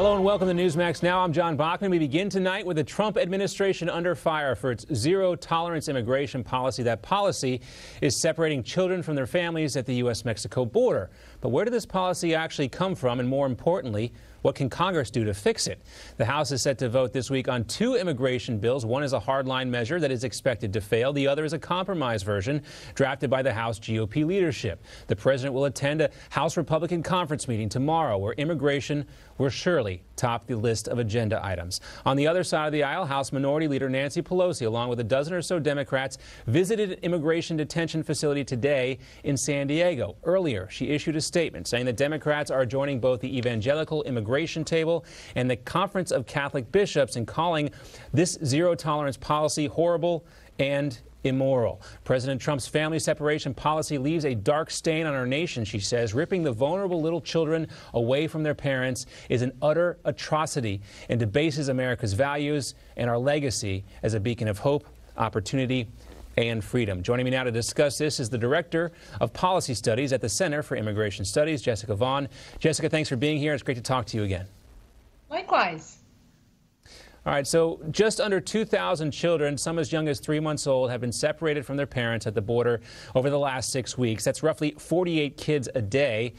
Hello and welcome to Newsmax Now. I'm John Bachman. We begin tonight with the Trump administration under fire for its zero-tolerance immigration policy. That policy is separating children from their families at the U.S.-Mexico border. But where did this policy actually come from? And more importantly, what can Congress do to fix it? The House is set to vote this week on two immigration bills. One is a hardline measure that is expected to fail. The other is a compromise version drafted by the House GOP leadership. The president will attend a House Republican conference meeting tomorrow where immigration will surely top the list of agenda items. On the other side of the aisle, House Minority Leader Nancy Pelosi, along with a dozen or so Democrats, visited an immigration detention facility today in San Diego. Earlier, she issued a statement saying that Democrats are joining both the evangelical immigration table and the Conference of Catholic Bishops in calling this zero-tolerance policy horrible and immoral. President Trump's family separation policy leaves a dark stain on our nation, she says. Ripping the vulnerable little children away from their parents is an utter atrocity and debases America's values and our legacy as a beacon of hope, opportunity, and freedom. Joining me now to discuss this is the Director of Policy Studies at the Center for Immigration Studies, Jessica Vaughan. Jessica, thanks for being here. It's great to talk to you again. Likewise. All right, so just under 2,000 children, some as young as 3 months old, have been separated from their parents at the border over the last 6 weeks. That's roughly 48 kids a day.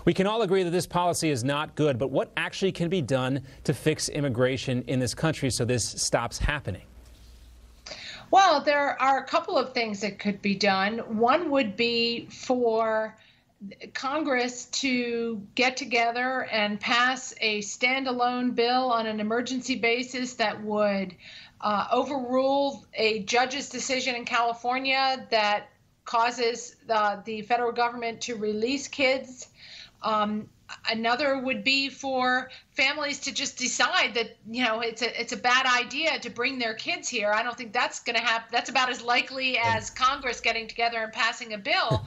We can all agree that this policy is not good, but what actually can be done to fix immigration in this country so this stops happening? Well, there are a couple of things that could be done. One would be for Congress to get together and pass a standalone bill on an emergency basis that would overrule a judge's decision in California that causes the federal government to release kids. Another would be for families to just decide that, you know, it's a bad idea to bring their kids here. I don't think that's going to happen. That's about as likely as Congress getting together and passing a bill.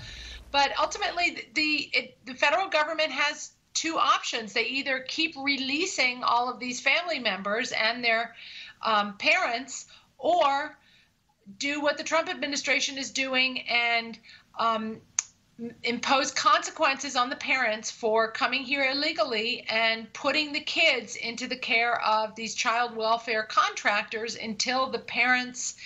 But ultimately, the federal government has two options. They either keep releasing all of these family members and their parents, or do what the Trump administration is doing and impose consequences on the parents for coming here illegally and putting the kids into the care of these child welfare contractors until the parents'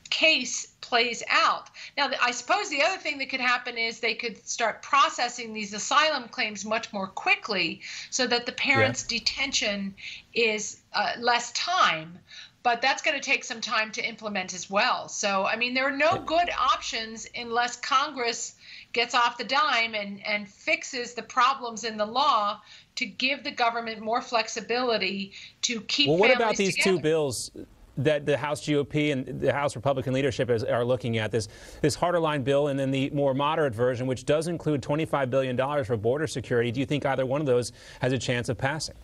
case plays out. Now, I suppose the other thing that could happen is they could start processing these asylum claims much more quickly so that the parents' detention is less time. But that's going to take some time to implement as well. So, I mean, there are no good options unless Congress gets off the dime and fixes the problems in the law to give the government more flexibility to keep families together. Well, what about these two bills that the House GOP and the House Republican leadership are looking at, this harder line bill and then the more moderate version, which does include $25 billion for border security? Do you think either one of those has a chance of passing?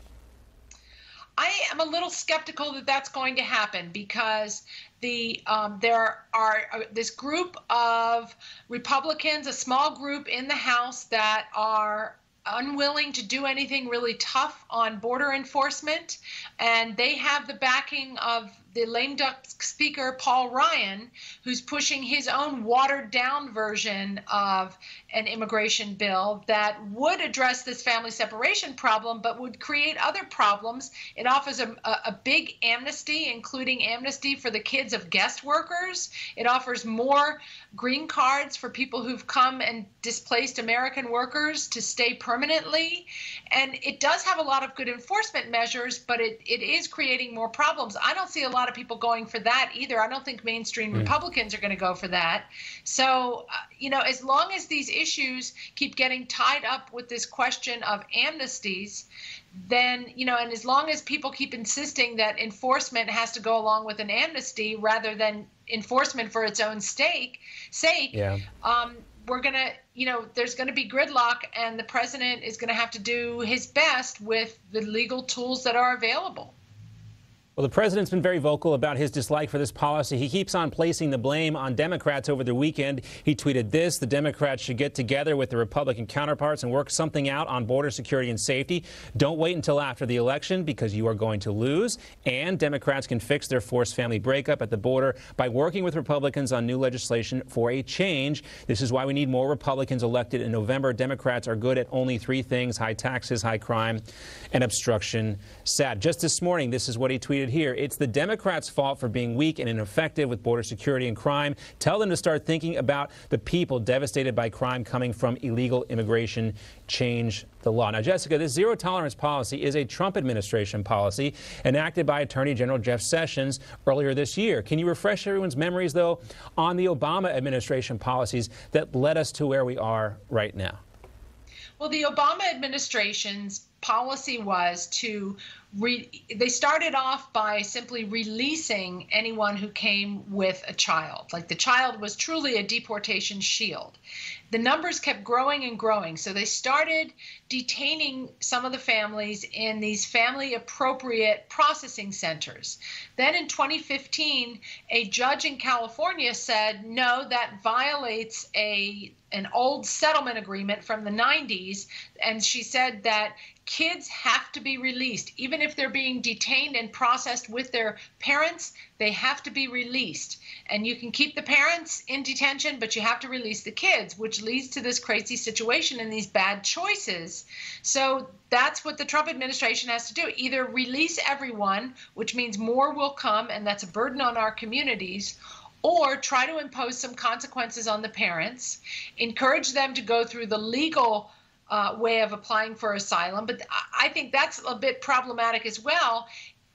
I am a little skeptical that that's going to happen because there are this group of Republicans, a small group in the House that are unwilling to do anything really tough on border enforcement, and they have the backing of the lame duck speaker Paul Ryan, who's pushing his own watered down version of an immigration bill that would address this family separation problem but would create other problems. It offers a big amnesty, including amnesty for the kids of guest workers. It offers more green cards for people who've come and displaced American workers to stay permanently. And it does have a lot of good enforcement measures, but it is creating more problems. I don't see a lot of people going for that either. I don't think mainstream Republicans are going to go for that. So, you know, as long as these issues keep getting tied up with this question of amnesties, then, you know, and as long as people keep insisting that enforcement has to go along with an amnesty rather than enforcement for its own sake, we're going to, you know, there's going to be gridlock, and the president is going to have to do his best with the legal tools that are available. Well, the president's been very vocal about his dislike for this policy. He keeps on placing the blame on Democrats over the weekend. He tweeted this: the Democrats should get together with the Republican counterparts and work something out on border security and safety. Don't wait until after the election because you are going to lose. And Democrats can fix their forced family breakup at the border by working with Republicans on new legislation for a change. This is why we need more Republicans elected in November. Democrats are good at only three things: high taxes, high crime, and obstruction. Sad. Just this morning, this is what he tweeted here: it's the Democrats' fault for being weak and ineffective with border security and crime. Tell them to start thinking about the people devastated by crime coming from illegal immigration. Change the law. Now, Jessica, this zero-tolerance policy is a Trump administration policy enacted by Attorney General Jeff Sessions earlier this year. Can you refresh everyone's memories, though, on the Obama administration policies that led us to where we are right now? Well, the Obama administration's policy was to they started off by simply releasing anyone who came with a child. Like, the child was truly a deportation shield. The numbers kept growing and growing, so they started detaining some of the families in these family appropriate processing centers. Then in 2015, a judge in California said, no, that violates an old settlement agreement from the 90s, and she said that kids have to be released. Even if they're being detained and processed with their parents, they have to be released. And you can keep the parents in detention, but you have to release the kids, which leads to this crazy situation and these bad choices. So that's what the Trump administration has to do: either release everyone, which means more will come, and that's a burden on our communities, or try to impose some consequences on the parents, encourage them to go through the legal way of applying for asylum. But I think that's a bit problematic as well.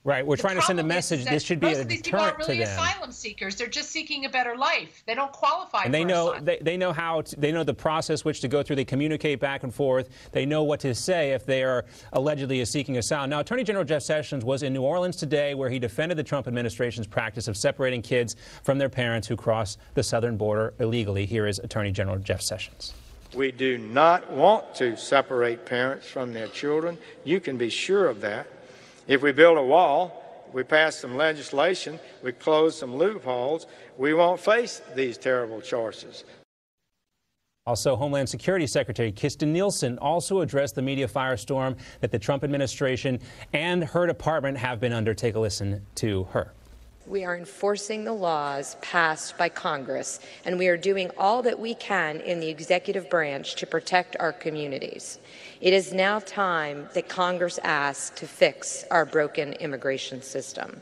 Right. We're trying to send a message. This should be a deterrent to them. Most of these people aren't really asylum seekers. They're just seeking a better life. They don't qualify and for asylum. They know how to, they know the process which to go through. They communicate back and forth. They know what to say if they are allegedly seeking asylum. Now, Attorney General Jeff Sessions was in New Orleans today, where he defended the Trump administration's practice of separating kids from their parents who cross the southern border illegally. Here is Attorney General Jeff Sessions. We do not want to separate parents from their children. You can be sure of that. If we build a wall, we pass some legislation, we close some loopholes, we won't face these terrible choices. Also, Homeland Security Secretary Kirstjen Nielsen also addressed the media firestorm that the Trump administration and her department have been under. Take a listen to her. We are enforcing the laws passed by Congress, and we are doing all that we can in the executive branch to protect our communities. It is now time that Congress asks to fix our broken immigration system.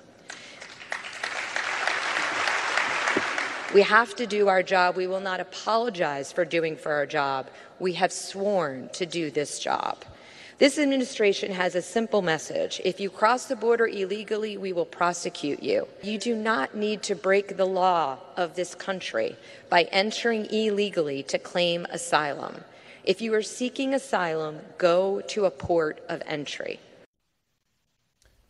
We have to do our job. We will not apologize for doing for our job. We have sworn to do this job. This administration has a simple message: if you cross the border illegally, we will prosecute you. You do not need to break the law of this country by entering illegally to claim asylum. If you are seeking asylum, go to a port of entry.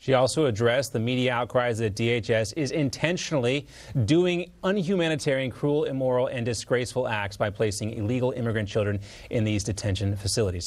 She also addressed the media outcries that DHS is intentionally doing unhumanitarian, cruel, immoral, and disgraceful acts by placing illegal immigrant children in these detention facilities.